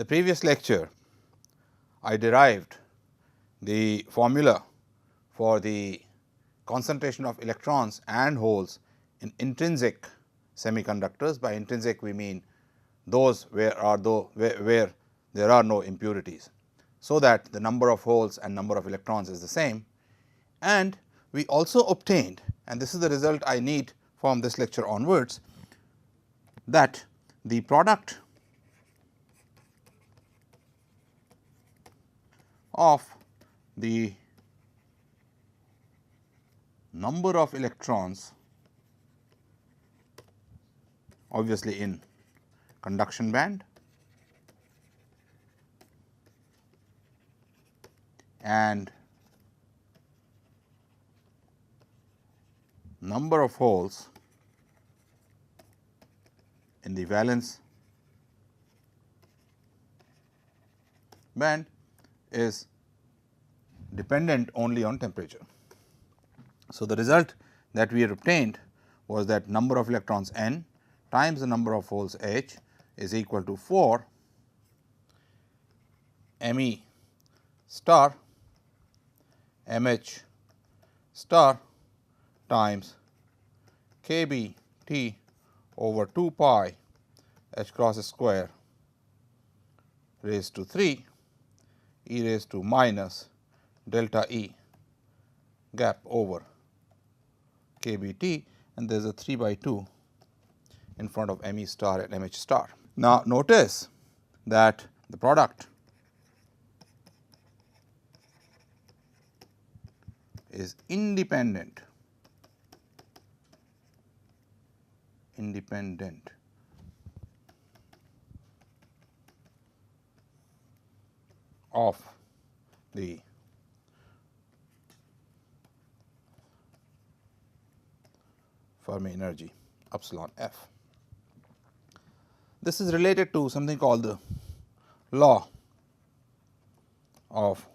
the previous lecture, I derived the formula for the concentration of electrons and holes in intrinsic semiconductors. By intrinsic, we mean those where there are no impurities, so that the number of holes and number of electrons is the same. And we also obtained, and this is the result I need from this lecture onwards, that the product of the number of electrons, obviously in conduction band, and number of holes in the valence band is dependent only on temperature. So, the result that we had obtained was that number of electrons n times the number of holes h is equal to 4 Me star Mh star times Kb T over 2 pi h cross square raised to 3 e raised to minus delta E gap over Kbt, and there is a 3 by 2 in front of Me star and Mh star. Now, notice that the product is independent of the Fermi energy epsilon f. This is related to something called the law of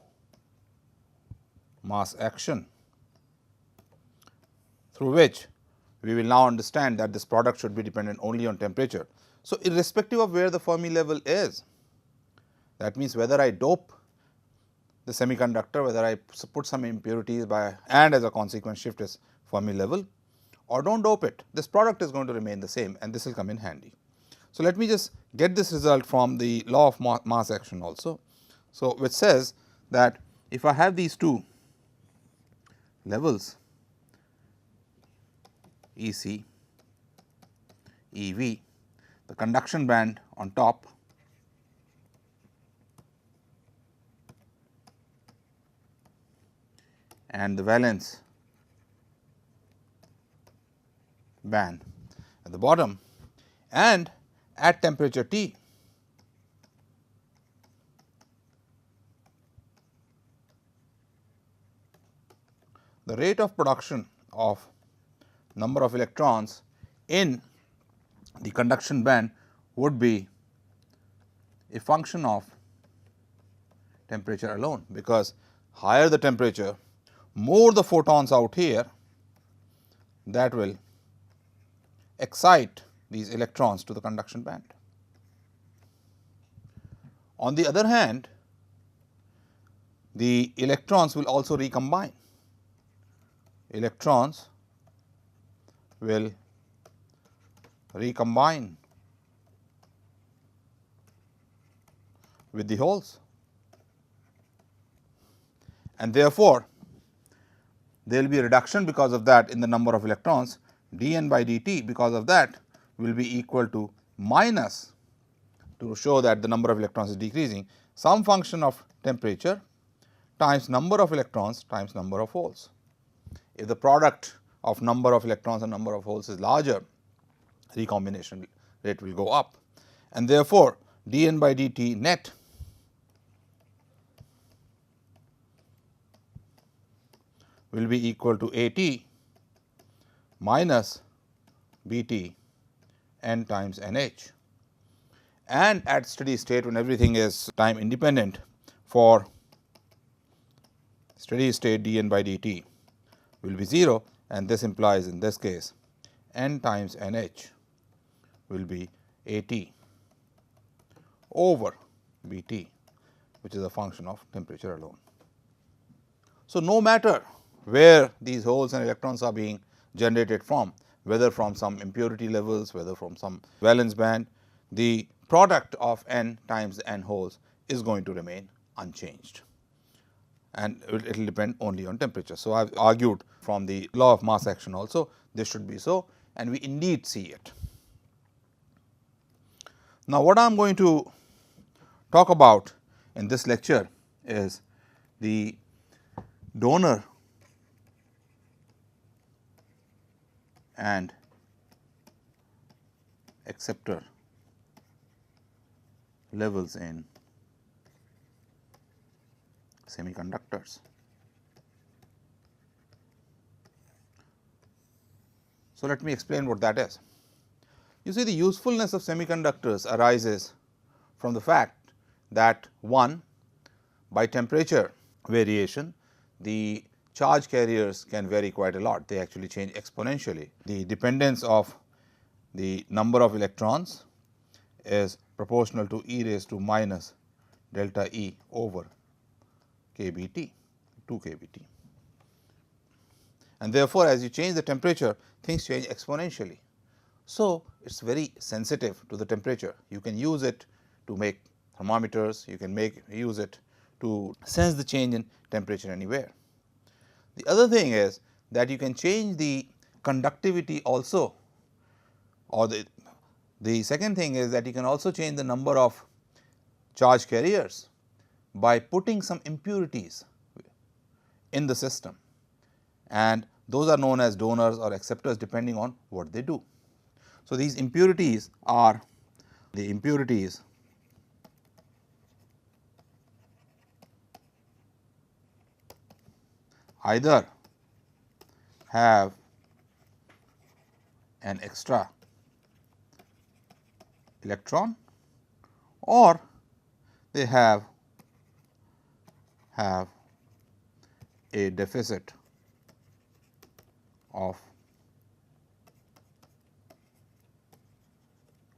mass action, through which we will now understand that this product should be dependent only on temperature. So, irrespective of where the Fermi level is, that means whether I dope the semiconductor, whether I put some impurities by and as a consequence shift its Fermi level, or do not dope it, this product is going to remain the same, and this will come in handy. So, let me just get this result from the law of mass action also. So, which says that if I have these two levels E c, E v, the conduction band on top and the valence band at the bottom, and at temperature T, the rate of production of number of electrons in the conduction band would be a function of temperature alone, because higher the temperature, more the photons out here that will excite these electrons to the conduction band. On the other hand, the electrons will also recombine. Electrons will recombine with the holes, and therefore, there will be a reduction because of that in the number of electrons. Dn by dt because of that will be equal to minus, to show that the number of electrons is decreasing, some function of temperature times number of electrons times number of holes. If the product of number of electrons and number of holes is larger, recombination rate will go up, and therefore, dN by dt net will be equal to AT minus BT n times NH, and at steady state, when everything is time independent, for steady state dN by dt will be 0, and this implies in this case n times NH will be AT over B T, which is a function of temperature alone. So, no matter where these holes and electrons are being generated from, whether from some impurity levels, whether from some valence band, the product of n times the n holes is going to remain unchanged, and it will depend only on temperature. So, I have argued from the law of mass action also this should be so, and we indeed see it. Now, what I am going to talk about in this lecture is the donor and acceptor levels in semiconductors. So, let me explain what that is. You see, the usefulness of semiconductors arises from the fact that, one, by temperature variation, the charge carriers can vary quite a lot. They actually change exponentially. The dependence of the number of electrons is proportional to e raised to minus delta E over kBT, 2 kBT. And therefore, as you change the temperature, things change exponentially. So, it is very sensitive to the temperature. You can use it to make thermometers, you can use it to sense the change in temperature anywhere. The other thing is that you can change the conductivity also, or the second thing is that you can also change the number of charge carriers by putting some impurities in the system, and those are known as donors or acceptors depending on what they do. So, these impurities are the impurities either have an extra electron or they have a deficit of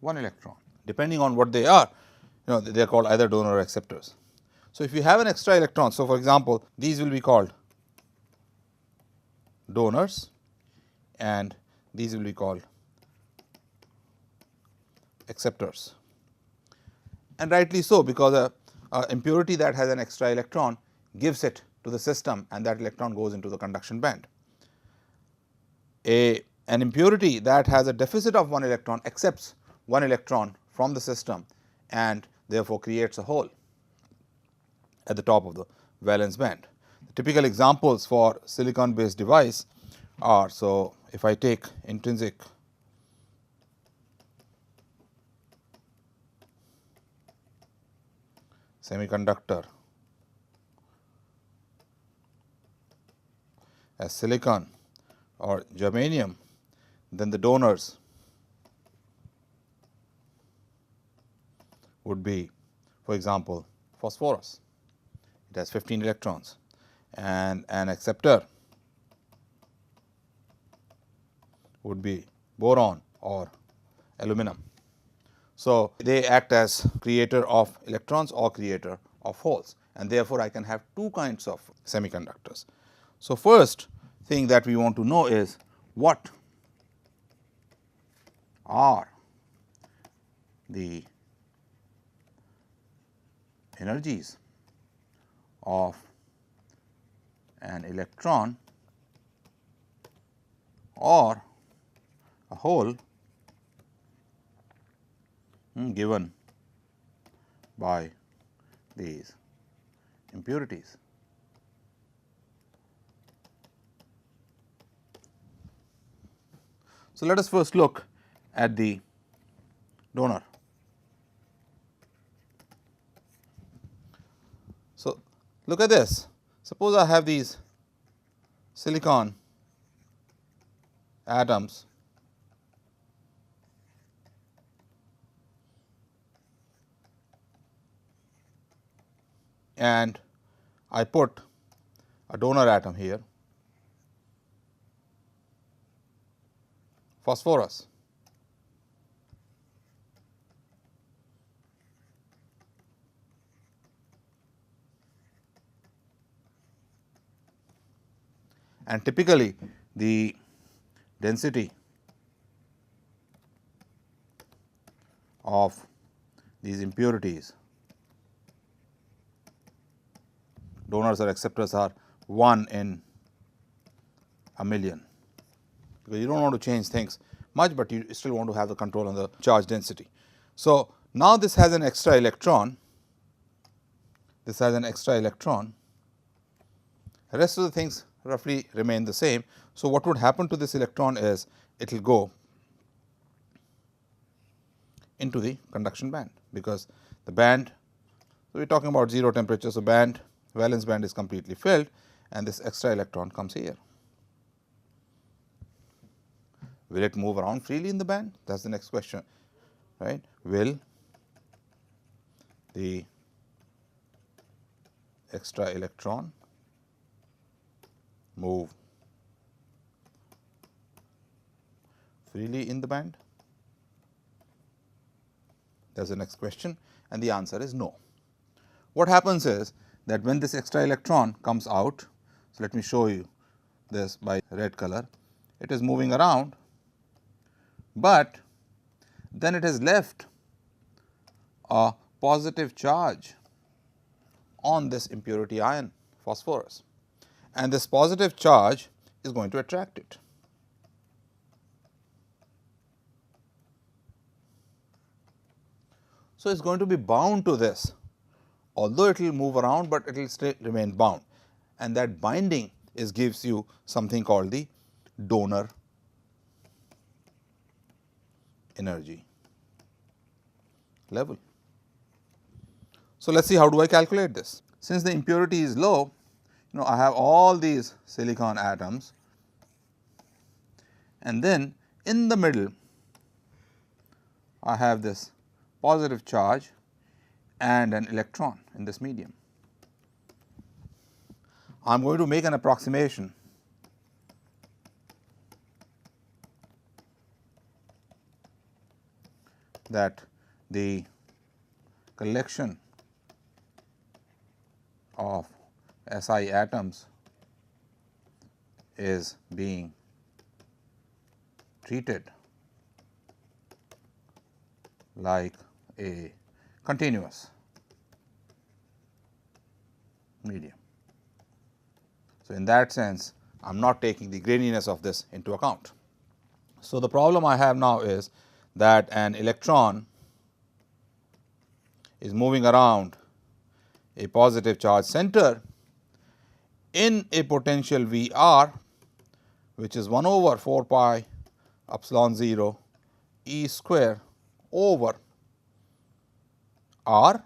1 electron. Depending on what they are, they are called either donor or acceptors. So, if you have an extra electron, so for example, these will be called donors and these will be called acceptors, and rightly so, because a impurity that has an extra electron gives it to the system and that electron goes into the conduction band. An impurity that has a deficit of 1 electron accepts 1 electron from the system and therefore creates a hole at the top of the valence band. The typical examples for silicon based device are, so if I take intrinsic semiconductor as silicon or germanium, then the donors would be, for example, phosphorus, it has 15 electrons, and an acceptor would be boron or aluminum. So, they act as creator of electrons or creator of holes, and therefore, I can have two kinds of semiconductors. So, first thing that we want to know is what are the energies of an electron or a hole given by these impurities. So, let us first look at the donor. So, look at this. Suppose I have these silicon atoms and I put a donor atom here, phosphorus. and typically the density of these impurities, donors or acceptors, are 1 in a million, because you do not want to change things much, but you still want to have the control on the charge density. So, now this has an extra electron, this has an extra electron, the rest of the things roughly remain the same. So, what would happen to this electron is it will go into the conduction band, because the band, so we are talking about 0 temperature. So, valence band is completely filled and this extra electron comes here. Will it move around freely in the band? That is the next question, right. Will the extra electron move freely in the band? That is the next question, and the answer is no. What happens is that when this extra electron comes out, so let me show you this by red color, it is moving around, but then it has left a positive charge on this impurity ion phosphorus, and this positive charge is going to attract it. So, it is going to be bound to this, although it will move around, but it will still remain bound, and that binding gives you something called the donor energy level. So, let us see how do I calculate this. Since the impurity is low, I have all these silicon atoms, and then in the middle I have this positive charge and an electron in this medium. I am going to make an approximation that the collection of Si atoms is being treated like a continuous medium. So, in that sense, I am not taking the graininess of this into account. So, the problem I have now is that an electron is moving around a positive charge center in a potential V r, which is 1 over 4 pi epsilon 0 E square over r,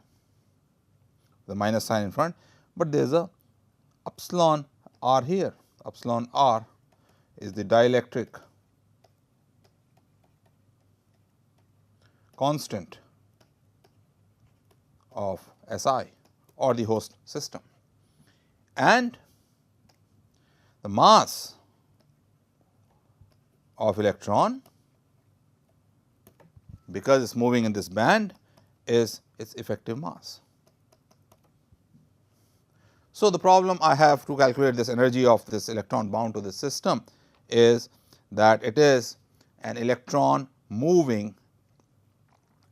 the minus sign in front, but there is a epsilon r here. Epsilon r is the dielectric constant of Si or the host system, and the mass of electron, because it is moving in this band, is its effective mass. So, the problem I have to calculate this energy of this electron bound to this system is that it is an electron moving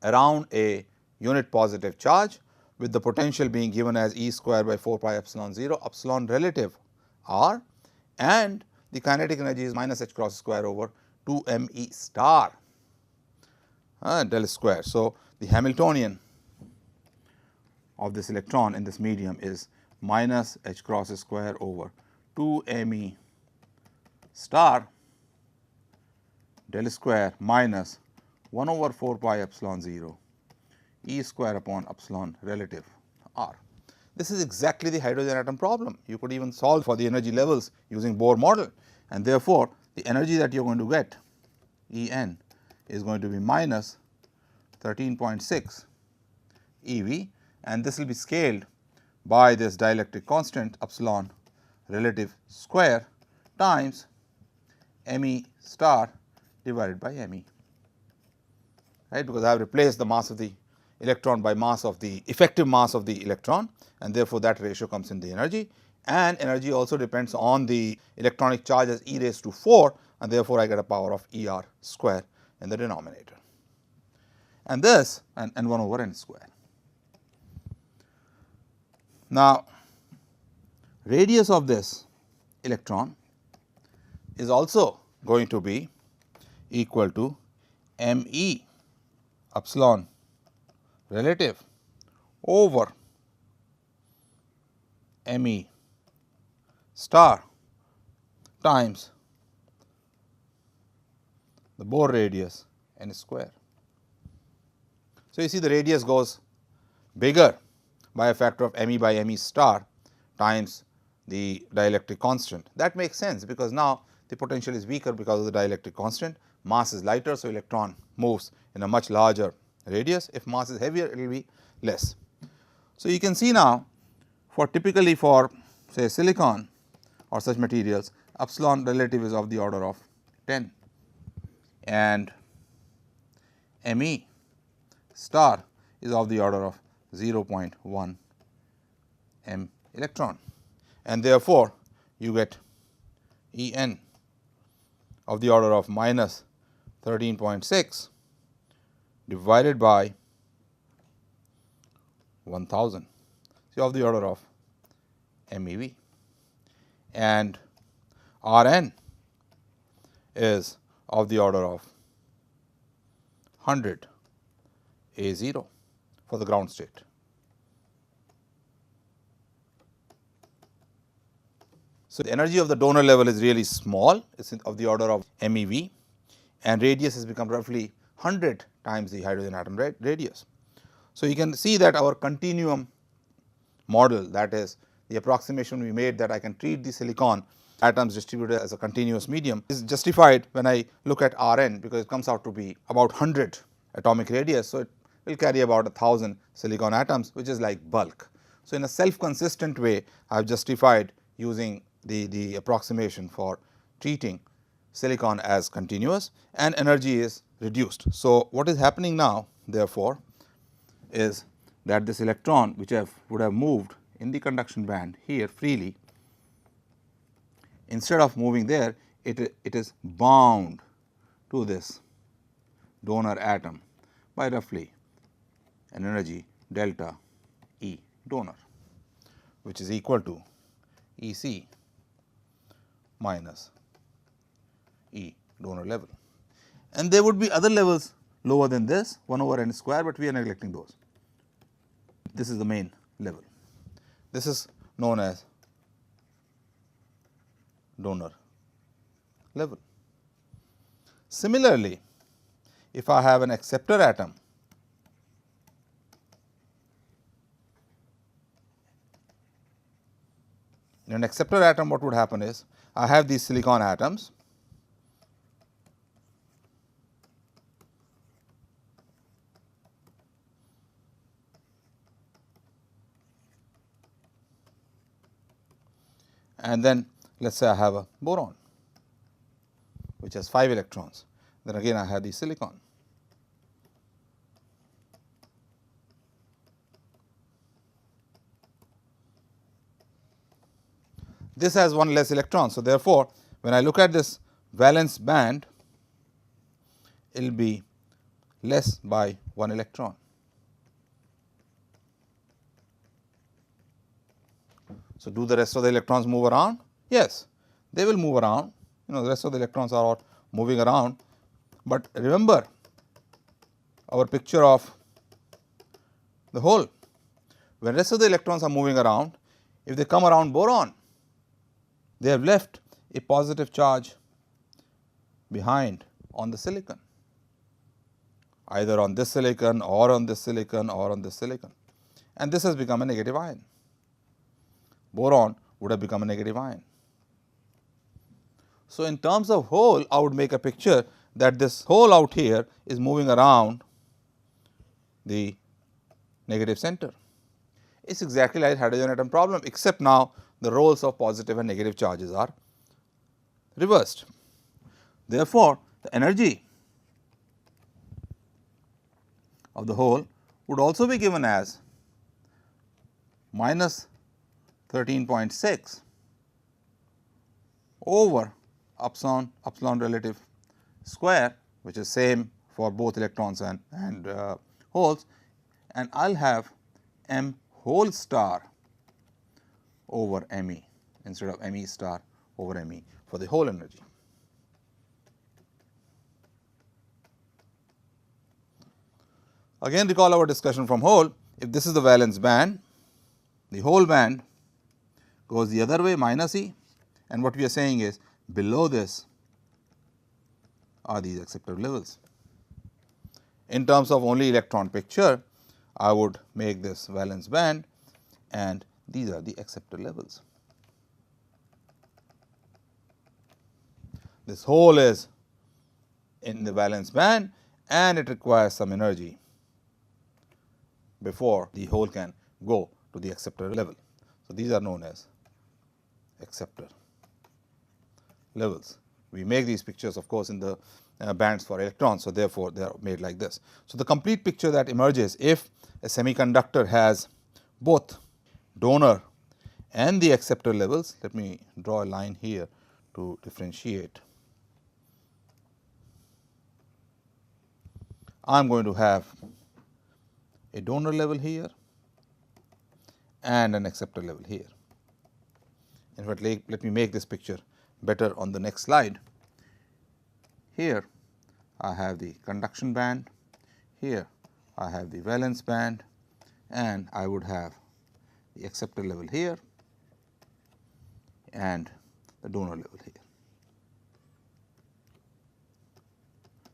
around a unit positive charge, with the potential being given as E square by 4 pi epsilon 0, epsilon relative r, and the kinetic energy is minus h cross square over 2 m E star del square. So, the Hamiltonian of this electron in this medium is minus h cross square over 2 m E star del square minus 1 over 4 pi epsilon 0 E square upon epsilon relative r. This is exactly the hydrogen atom problem. You could even solve for the energy levels using Bohr model, and therefore, the energy that you are going to get E n is going to be minus 13.6 eV, and this will be scaled by this dielectric constant epsilon relative square times m E star divided by m E, right, because I have replaced the mass of the electron by mass of the effective mass of the electron, and therefore, that ratio comes in the energy, and energy also depends on the electronic charge as e raised to 4, and therefore, I get a power of E r square in the denominator, and this and 1 over n square. Now, radius of this electron is also going to be equal to m e epsilon relative over m e star times the Bohr radius n square. So, you see the radius goes bigger by a factor of m e by m e star times the dielectric constant. That makes sense, because now the potential is weaker because of the dielectric constant, mass is lighter. So, electron moves in a much larger radius. If mass is heavier, it will be less. So, you can see now for typically for say silicon or such materials, epsilon relative is of the order of 10 and m e star is of the order of 0.1 m electron, and therefore, you get E n of the order of minus 13.6 divided by 1000, so of the order of MeV, and Rn is of the order of 100 A0 for the ground state. So, the energy of the donor level is really small, it is of the order of MeV, and radius has become roughly 100 times the hydrogen atom radius. So, you can see that our continuum model, that is the approximation we made that I can treat the silicon atoms distributed as a continuous medium, is justified when I look at Rn, because it comes out to be about 100 atomic radius. So, it will carry about 1000 silicon atoms, which is like bulk. So, in a self consistent way, I have justified using the approximation for treating silicon as continuous, and energy is reduced. So, what is happening now therefore, is that this electron which would have moved in the conduction band here freely, instead of moving there, it is bound to this donor atom by roughly an energy delta E donor, which is equal to E c minus E donor level. And there would be other levels lower than this 1 over n square, but we are neglecting those. This is the main level. This is known as donor level. Similarly, if I have an acceptor atom, in an acceptor atom what would happen is, I have these silicon atoms, and then let us say I have a boron which has 5 electrons, then again I have the silicon. This has 1 less electron. So, therefore, when I look at this valence band, it will be less by 1 electron. So, do the rest of the electrons move around? Yes, they will move around, the rest of the electrons are all moving around, but remember our picture of the hole. When rest of the electrons are moving around, if they come around boron, they have left a positive charge behind on the silicon, either on this silicon or on this silicon or on this silicon, and this has become a negative ion. Boron would have become a negative ion. So, in terms of hole, I would make a picture that this hole out here is moving around the negative center. It is exactly like hydrogen atom problem, except now the roles of positive and negative charges are reversed. Therefore, the energy of the hole would also be given as minus 13.6 over epsilon relative square, which is same for both electrons and holes, and I will have m whole star over m e instead of m e star over m e for the whole energy. Again, recall our discussion from hole. If this is the valence band, the whole band goes the other way, minus E, and what we are saying is below this are these acceptor levels. In terms of only electron picture, I would make this valence band, and these are the acceptor levels. This hole is in the valence band and it requires some energy before the hole can go to the acceptor level. So, these are known as acceptor levels. We make these pictures of course in the bands for electrons. So, therefore, they are made like this. So, the complete picture that emerges if a semiconductor has both donor and the acceptor levels. Let me draw a line here to differentiate. I am going to have a donor level here and an acceptor level here. In fact, let me make this picture better on the next slide. Here I have the conduction band, here I have the valence band, and I would have the acceptor level here and the donor level here.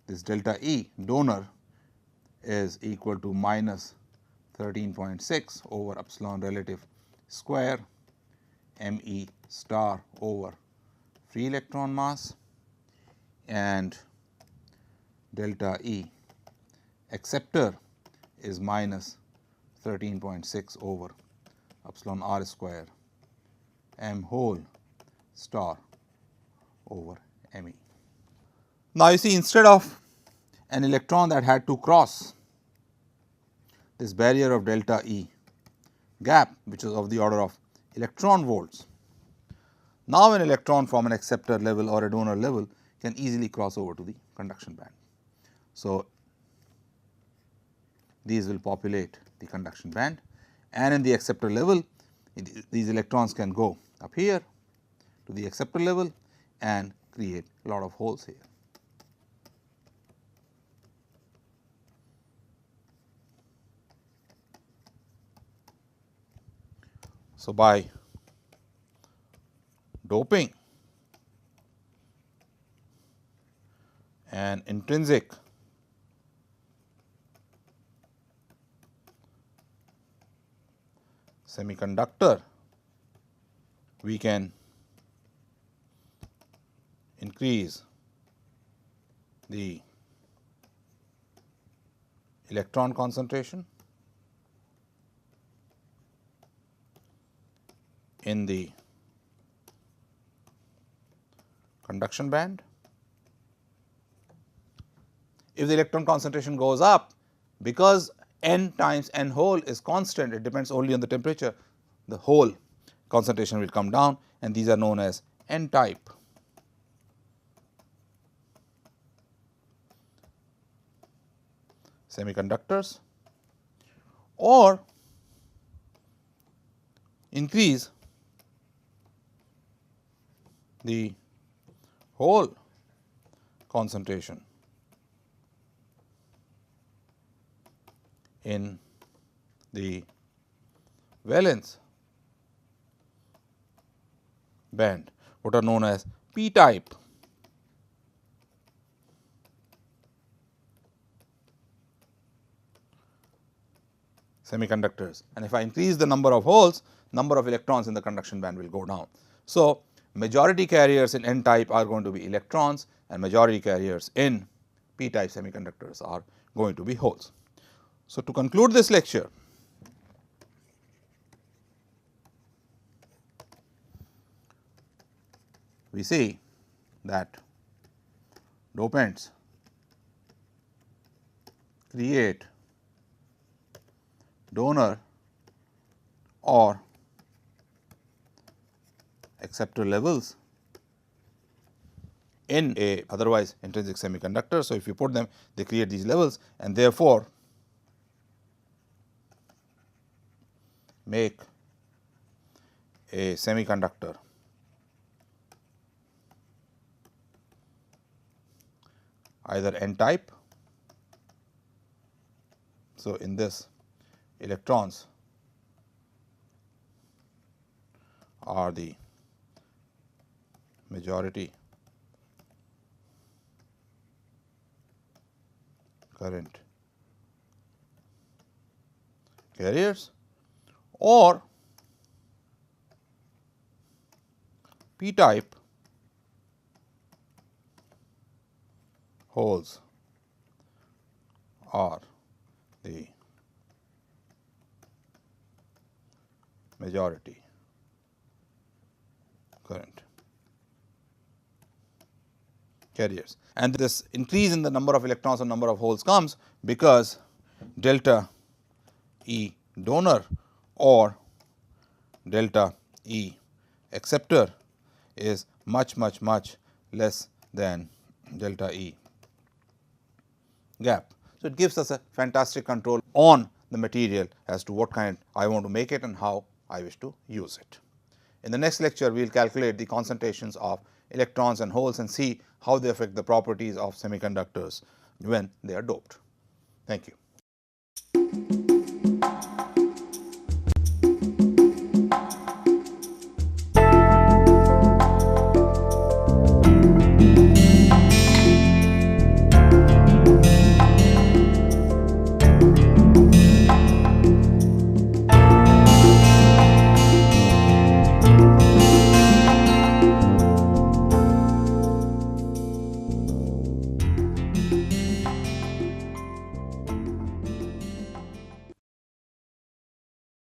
This delta E donor is equal to minus 13.6 over epsilon relative square m e star over free electron mass, and delta E acceptor is minus 13.6 over epsilon r square m whole star over m e. Now, you see, instead of an electron that had to cross this barrier of delta E gap, which is of the order of electron volts, now an electron from an acceptor level or a donor level can easily cross over to the conduction band. So, these will populate the conduction band, and in the acceptor level these electrons can go up here to the acceptor level and create a lot of holes here. So, by doping an intrinsic semiconductor, we can increase the electron concentration in the conduction band. If the electron concentration goes up, because n times n whole is constant, it depends only on the temperature, the whole concentration will come down, and these are known as n type semiconductors, or increase the whole concentration in the valence band, what are known as p type semiconductors. And if I increase the number of holes, number of electrons in the conduction band will go down. So, majority carriers in n type are going to be electrons, and majority carriers in p type semiconductors are going to be holes. So, to conclude this lecture, we see that dopants create donor or acceptor levels in a otherwise intrinsic semiconductor. So, if you put them, they create these levels, and therefore, make a semiconductor either n type. So, in this electrons are the majority current carriers, or p type holes are the majority current carriers. And this increase in the number of electrons or number of holes comes because delta E donor or delta E acceptor is much less than delta E gap. So, it gives us a fantastic control on the material as to what kind I want to make it and how I wish to use it. In the next lecture, we will calculate the concentrations of electrons and holes and see how they affect the properties of semiconductors when they are doped. Thank you.